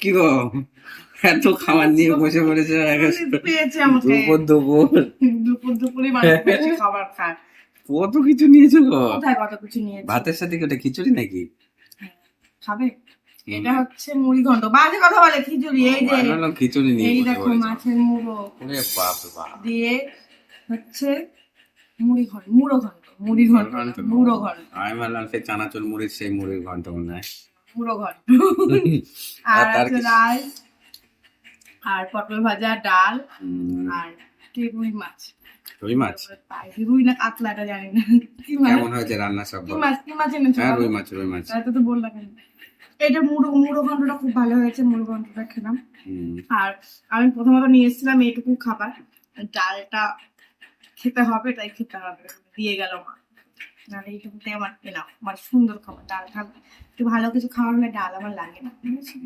কি গো, এত খাবার নিয়ে বসে পড়েছে পেয়েছে আমাকে দুপুর দুপুরে মানুষ বেশি খাবার খায়। কত কিছু নিয়েছো গো। কোথায় কত কিছু নিয়েছে? ভাতের সাথে কি ওটা খিচুড়ি নাকি? খাবে? এটা হচ্ছে মুড়ি ঘন্ট। বাজে কথা বলে খিচুড়ি। এই যে আমি ভাবলাম খিচুড়ি নিয়ে এই বসে দেখো পড়েছো। মাছের মুড়ো ওরে বাপ রে বাপ। দিয়ে হচ্ছে মুড়ি ঘন্ট, মুড়ো ঘন্ট, মুড়ি ঘন্ট না, মুড়ো ঘন্ট, আমি ভাবলাম সেই চানাচুর মুড়ির সেই মুড়ির ঘন্ট মনে হয়। মুড়ো ঘন্ট। আর আর তার আছে কি? রাইস আর পটল ভাজা, ডাল আর কি রুই মাছ। রুই মাছ? রুই না কাতলাটা জানি না কি মাছ। কেমন হয়েছে রান্না সব? কি মাছ, কি মাছ এনেছো? হ্যাঁ রুই মাছ, রুই মাছ। তাই তো বললাম কেন। এটা মুড়ো মুড়ো ঘন্টটা খুব ভালো হয়েছে, মুড়ো ঘন্টটা খেলাম। আর আমি প্রথমত নিয়ে এসেছিলাম এইটুকু খাবার, ডালটা খেতে হবে তাই খেতে হবে, দিয়ে গেল মা। নাহলে এইটুকুতে আমার পেলাম, আমার সুন্দর খাবার। ডাল খাবার একটু ভালো কিছু খাওয়ার হলে ডাল আমার লাগে না, বুঝেছো?